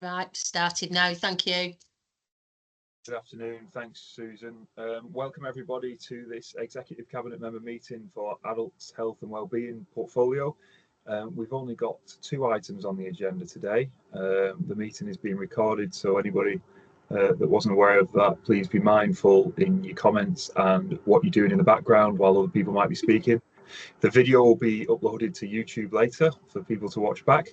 Right, started now. Thank you. Good afternoon. Thanks, Susan. Welcome everybody to this Executive Cabinet Member meeting for Adults Health and Wellbeing portfolio. We've only got 2 items on the agenda today. The meeting is being recorded, so anybody that wasn't aware of that, please be mindful in your comments and what you're doing in the background while other people might be speaking. The video will be uploaded to YouTube later for people to watch back.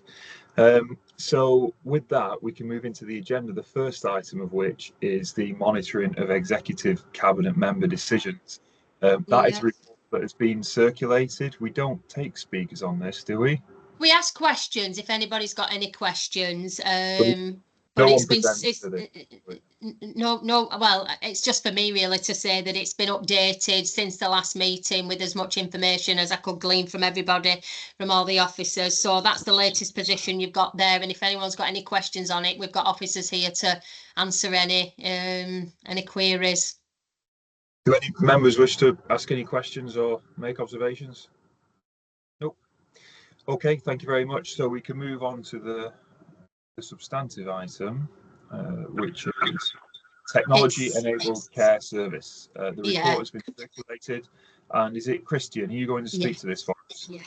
So with that, we can move into the agenda, the first item of which is the monitoring of Executive Cabinet Member decisions. That is a report that has been circulated. We don't take speakers on this, do we? We ask questions if anybody's got any questions. But it's been well, it's just for me really to say that it's been updated since the last meeting with as much information as I could glean from everybody, from all the officers. So that's the latest position you've got there, and if anyone's got any questions on it, we've got officers here to answer any queries. Do any members wish to ask any questions or make observations? Nope. Okay, thank you very much. So we can move on to the substantive item, which is technology-enabled care service. The report has been circulated, and is it Christian? Are you going to speak to this for us? Yeah.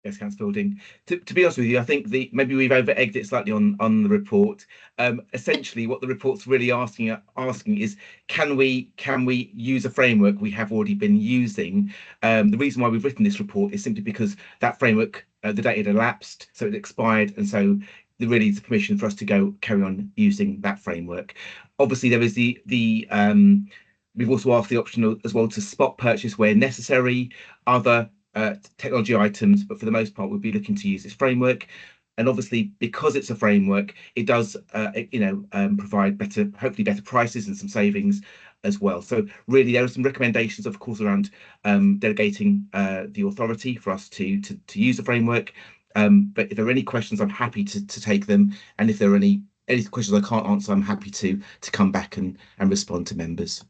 Yes, Councillor Bolton. To be honest with you, I think maybe we've over-egged it slightly on the report. Essentially, what the report's really asking is, can we use a framework we have already been using? The reason why we've written this report is simply because that framework, the date had elapsed, so it expired, and so there really is permission for us to carry on using that framework. Obviously, there is we've also asked the option as well to spot purchase where necessary, other technology items, but for the most part, we'll be looking to use this framework. And obviously, because it's a framework, it does, provide hopefully better prices and some savings as well. So really, there are some recommendations, of course, around delegating the authority for us to use the framework. But if there are any questions, I'm happy to take them. And if there are any questions I can't answer, I'm happy to come back and respond to members.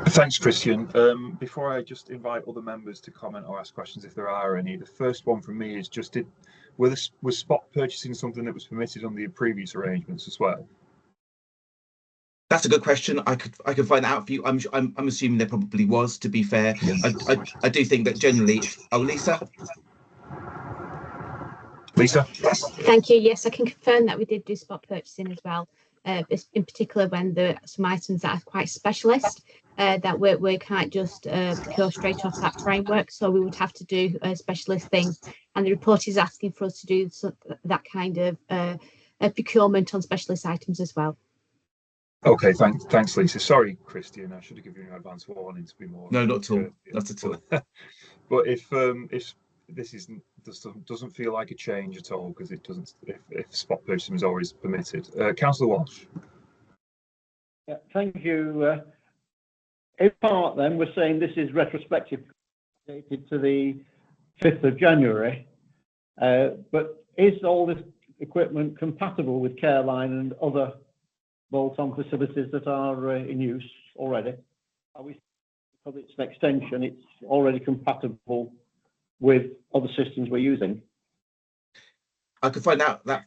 Thanks, Christian. Before I just invite other members to comment or ask questions, if there are any, the first one from me is just, was spot purchasing something that was permitted on the previous arrangements as well? That's a good question. I could find out for you. I'm assuming there probably was. To be fair, I do think that generally. Oh, Lisa. Lisa. Thank you. Yes, I can confirm that we did do spot purchasing as well. In particular, when there are some items that are quite specialist, that we can't just procure straight off that framework. So we would have to do a specialist thing, and the report is asking for us to do that kind of procurement on specialist items as well. Okay, thanks, Lisa. Sorry, Christian, I should have given you an advance warning to be more. No, not at all. Not at all. But if this doesn't feel like a change at all, because it doesn't. If spot purchasing is always permitted, Councillor Walsh. Yeah, thank you. In part, then we're saying this is retrospective, dated to the 5th of January. But is all this equipment compatible with Careline and other Bolton facilities that are in use already? Are we, because it's an extension, it's already compatible with other systems we're using? I could find out. I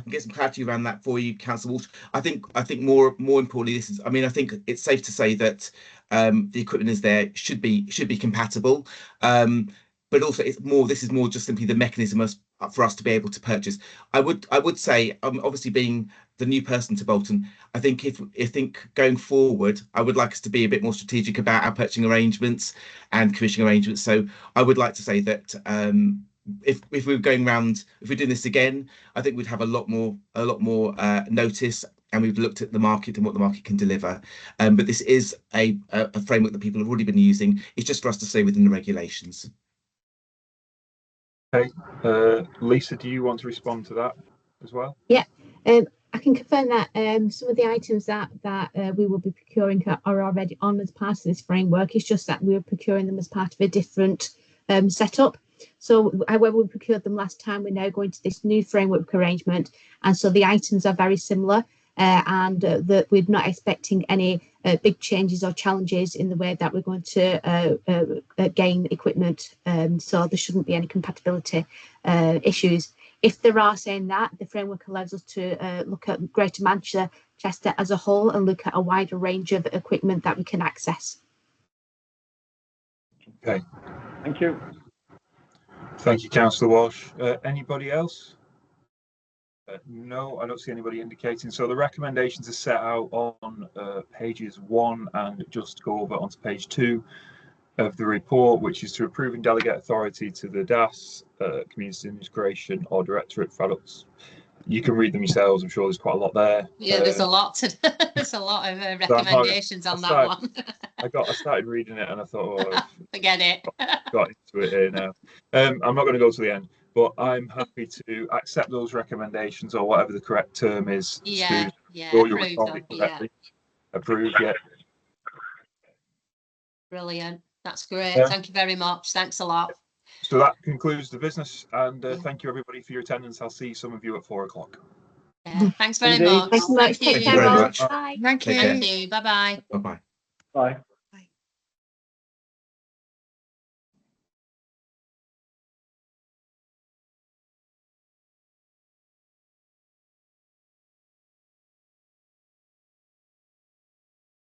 can get some clarity around that for you, Councillor Walsh. I think more importantly, I think it's safe to say that the equipment is there, should be compatible. But also this is more just simply the mechanism for us to be able to purchase. I would say, obviously being the new person to Bolton, I think going forward, I would like us to be a bit more strategic about our purchasing arrangements and commissioning arrangements. So I would like to say that if we're doing this again, I think we'd have a lot more notice, and we've looked at the market and what the market can deliver. But this is a framework that people have already been using. It's just for us to stay within the regulations. Okay, Lisa, do you want to respond to that as well? Yeah, I can confirm that some of the items that we will be procuring are already on as part of this framework. It's just that we're procuring them as part of a different setup. So when we procured them last time, we're now going to this new framework arrangement, and so the items are very similar, and that we're not expecting any big changes or challenges in the way that we're going to gain equipment. So there shouldn't be any compatibility issues. If there are saying that, the framework allows us to look at Greater Manchester as a whole and look at a wider range of equipment that we can access. Okay. Thank you. Thank you, Councillor Walsh. Anybody else? No, I don't see anybody indicating. So the recommendations are set out on pages 1 and just go over onto page 2 of the report, which is to approve and delegate authority to the DAS, Community Integration or Directorate for Adults. You can read them yourselves. I'm sure there's quite a lot there. Yeah, there's a lot. There's a lot of recommendations on that one. I started reading it and I thought, oh, forget it. got into it here now. I'm not going to go to the end, but I'm happy to accept those recommendations, or whatever the correct term is. Yeah, Approve, yeah. Brilliant. That's great. Yeah. Thank you very much. Thanks a lot. So that concludes the business, and thank you everybody for your attendance. I'll see some of you at 4 o'clock. Yeah, thanks very Indeed. much. Thanks so much. Thank Take you. care, very all. much. Bye. Thank Take you. care. Thank you. Bye-bye. Bye bye. Bye.